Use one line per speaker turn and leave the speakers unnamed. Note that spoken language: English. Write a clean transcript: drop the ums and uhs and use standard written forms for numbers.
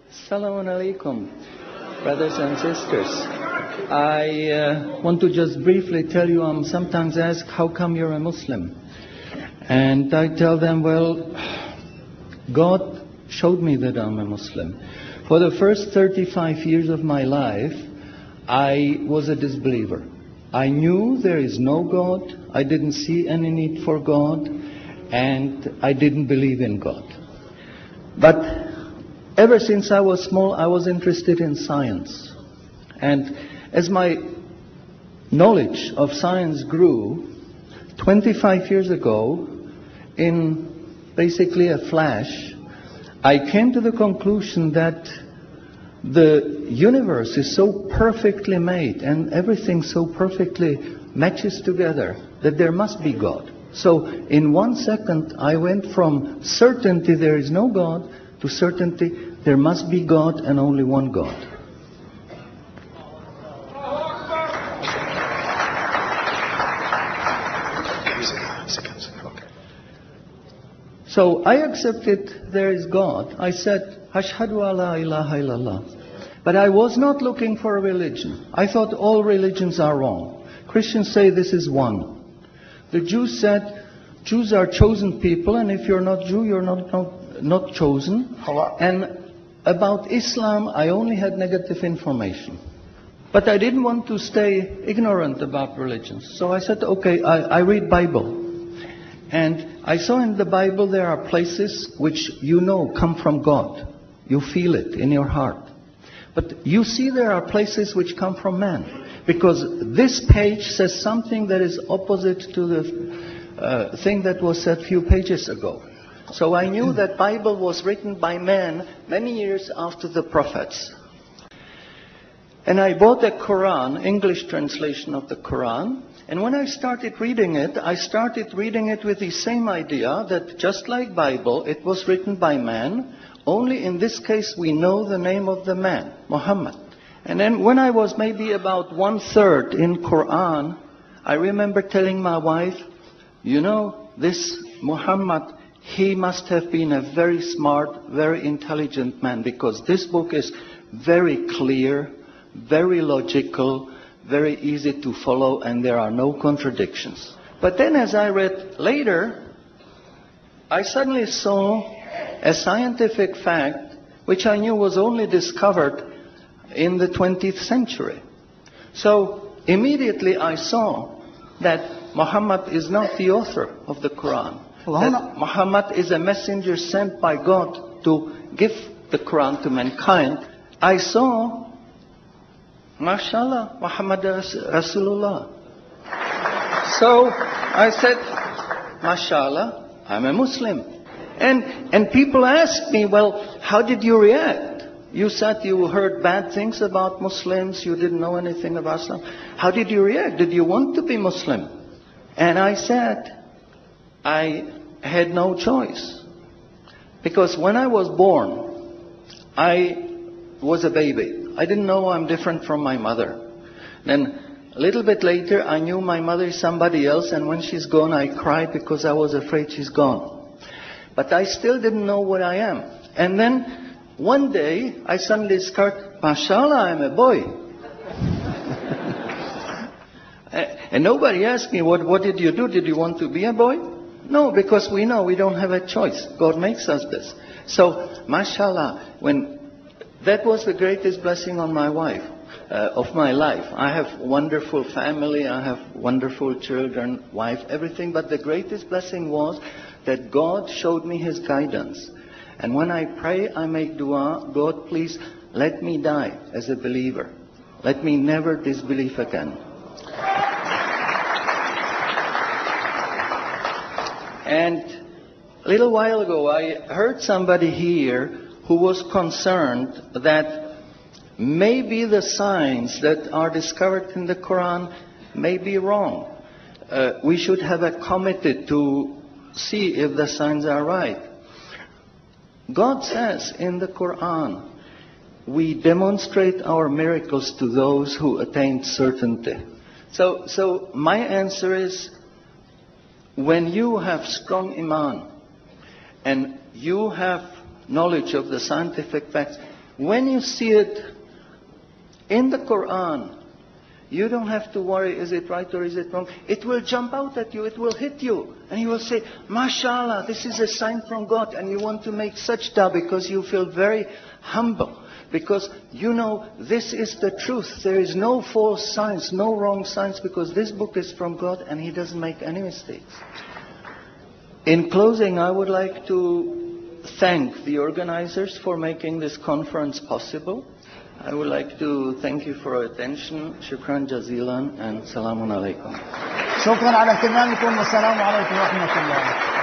Assalamu alaikum, brothers and sisters. I want to just briefly tell you, I'm sometimes asked, how come you're a Muslim? And I tell them, well, God showed me that I'm a Muslim. For the first 35 years of my life, I was a disbeliever. I knew there is no God, I didn't see any need for God, and I didn't believe in God. But ever since I was small, I was interested in science. And as my knowledge of science grew, 25 years ago, in basically a flash, I came to the conclusion that the universe is so perfectly made and everything so perfectly matches together that there must be God. So in 1 second, I went from certainty there is no God to certainty there must be God and only one God. So I accepted there is God. I said, Ashhadu alla ilaha illallah. But I was not looking for a religion. I thought all religions are wrong. Christians say this is one. The Jews said, Jews are chosen people, and if you're not Jew, you're not chosen. And about Islam, I only had negative information. But I didn't want to stay ignorant about religions. So I said, okay, I read Bible. And I saw in the Bible there are places which you know come from God. You feel it in your heart. But you see there are places which come from man. Because this page says something that is opposite to the thing that was said a few pages ago. So I knew that Bible was written by man many years after the prophets. And I bought a Quran, English translation of the Quran. And when I started reading it with the same idea that just like Bible, it was written by man. Only in this case we know the name of the man, Muhammad. And then when I was maybe about 1/3 in Quran, I remember telling my wife, you know, this Muhammad, he must have been a very smart, very intelligent man, because this book is very clear, very logical, very easy to follow, and there are no contradictions. But then as I read later, I suddenly saw a scientific fact which I knew was only discovered in the 20th century. So immediately I saw that Muhammad is not the author of the Quran. That Muhammad is a messenger sent by God to give the Quran to mankind. I saw, mashallah, Muhammad Rasulullah. So I said, mashallah, I'm a Muslim. And people ask me, well, how did you react? You said you heard bad things about Muslims, you didn't know anything about Islam. How did you react? Did you want to be Muslim? And I said, I had no choice. Because when I was born, I was a baby. I didn't know I'm different from my mother. Then a little bit later, I knew my mother is somebody else, and when she's gone, I cried because I was afraid she's gone. But I still didn't know what I am. And then one day, I suddenly discovered, mashallah, I'm a boy. And nobody asked me, what did you do? Did you want to be a boy? No, because we know we don't have a choice. God makes us this. So, mashallah, that was the greatest blessing on my wife, of my life. I have wonderful family, I have wonderful children, wife, everything. But the greatest blessing was that God showed me His guidance. And when I pray, I make dua, God, please let me die as a believer. Let me never disbelieve again. And a little while ago, I heard somebody here who was concerned that maybe the signs that are discovered in the Quran may be wrong. We should have a committee to see if the signs are right. God says in the Quran, we demonstrate our miracles to those who attain certainty. So my answer is, when you have strong iman and you have knowledge of the scientific facts, When you see it in the Quran, you don't have to worry, is it right or is it wrong? It will jump out at you, it will hit you. And you will say, MashaAllah, this is a sign from God. And you want to make sajda because you feel very humble. Because you know this is the truth. There is no false science, no wrong science, because this book is from God and He doesn't make any mistakes. In closing, I would like to thank the organizers for making this conference possible. I would like to thank you for your attention. Shukran jazilan and salamun alaikum.
شكرا على اهتمامكم والسلام عليكم ورحمة الله.